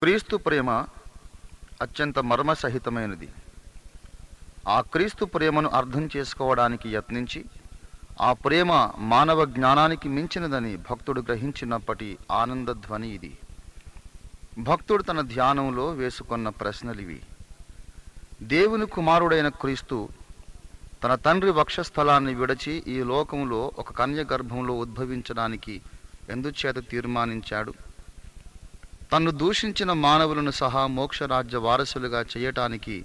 క్రీస్తు ప్రేమ అత్యంత మర్మసహితమైనది. ఆ క్రీస్తు ప్రేమను అర్థం చేసుకోవడానికి యత్నించి ఆ ప్రేమ మానవ జ్ఞానానికి మించినదని భక్తుడు గ్రహించినప్పటి ఆనందధ్వని ఇది. భక్తుడు తన ధ్యానంలో వేసుకున్న ప్రశ్నలివి. దేవుని కుమారుడైన క్రీస్తు తన తండ్రి వక్షస్థలాన్ని విడచి ఈ లోకంలో ఒక కన్య గర్భంలో ఉద్భవించడానికి ఎందుచేత తీర్మానించాడు? తన్ను దూషించిన మానవులను సహా మోక్షరాజ్య వారసులుగా చేయటానికి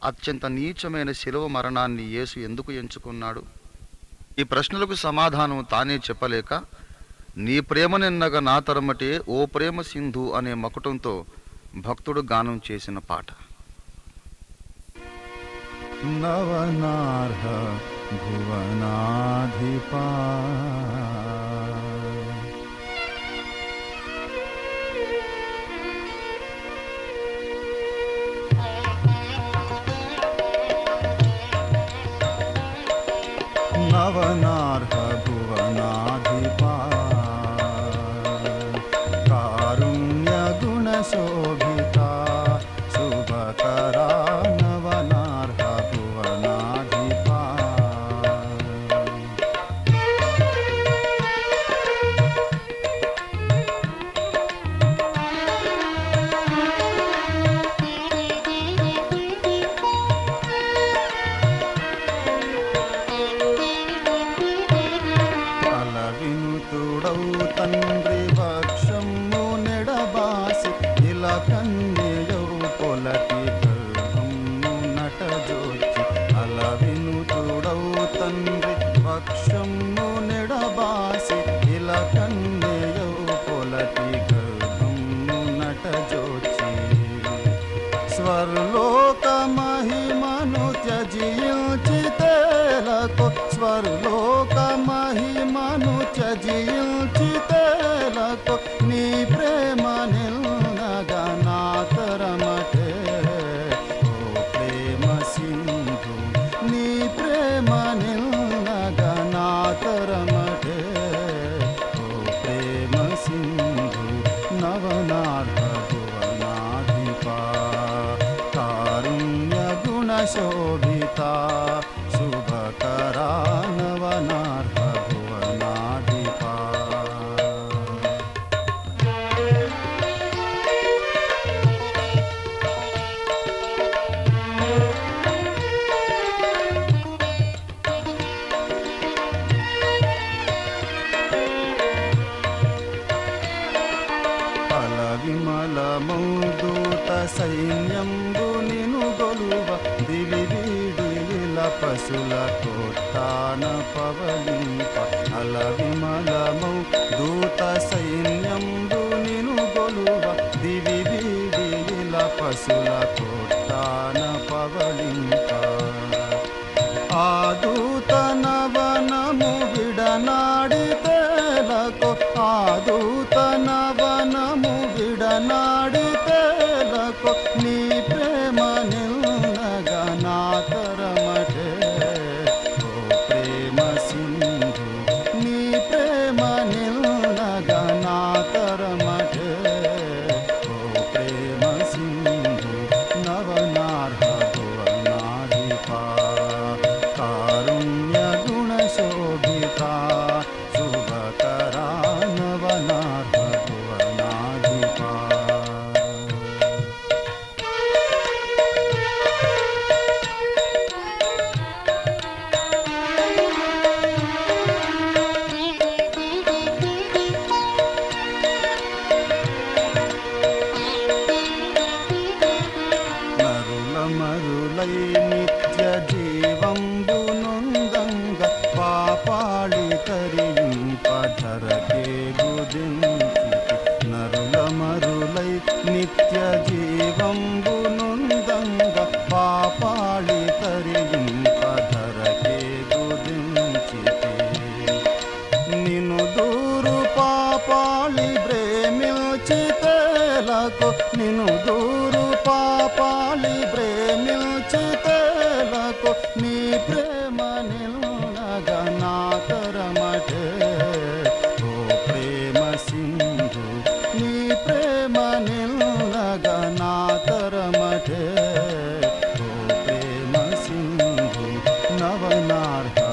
అత్యంత నీచమైన శిలువ మరణాన్ని యేసు ఎందుకు ఎంచుకున్నాడు? ఈ ప్రశ్నలకు సమాధానం తానే చెప్పలేక నీ ప్రేమ నిన్నగ నా తరమటే ఓ ప్రేమ సింధు అనే మకుటంతో భక్తుడు గానం చేసిన పాట. నవనార్హ భువనాధిపా నవనార్హ భువనాధిపా కారుణ్య గుణ శోభితా శుభకరా నవనార్హ భువనాధిపా తండ్రి వక్షము నెడబాసి ఇలా కన్యయవు పొలటి గర్భము నటజోచి అల వినుతుడవు తండ్రి వక్షము నెడబాసి ఇలా కన్యయవు పొలటి గర్భము నటజోచి స్వర్లోక మహిమను త్యజించితేలకు స్వర్లోక మహిమను త్యజించితేలకు నీ ప్రేమ నిల్నగా నా తరమటే ఓ ప్రేమ సింధు నీ ప్రేమ నిల్నగా నా తరమటే ఓ ప్రేమ సింధు నవనార్హ భువనాధిపా కారుణ్య గుణ శోభితా శుభకరా నవనార్హ భువనాధిపా ఫల విమలమౌదూత సైన్యంబు నిను గొలువ దివి వీడిల పశుల కోటాన పవలింప అల విమలమౌ దూత సైన్యంబు నిను గొలువ దివి వీడిల పశుల కోటాన పవలింప ఆ దూత నవనము విడనాడితేలకు ఆ దూత నవనము విడనాడితేలకు నీ ప్రేమ నిల్నగా నా తరమటే ఓ ప్రేమ సింధు నీ ప్రేమ నిల్నగా నా తరమటే ఓ ప్రేమ సింధు నవనార్హ భువనాధిపా కారుణ్య గుణ శోభితా శుభకరా నవనార్హ భువనాధిపా నరుల మరులై నిత్య జీవంబు నొందంగ పాపాళి తరింప ధరకే గుదించితి నరుల మరులై నిత్య జీవంబు నొందంగ పాపాళి తరింప ధరకే గుదించితి నిను దూరు పాపాళి ప్రేమించితేలకు నిను దూరు పాపాళి ప్రేమించితేలకు నీ ప్రేమ నిల్నగా నా తరమటే ఓ ప్రేమ సింధు నీ ప్రేమ నిల్న నార్హ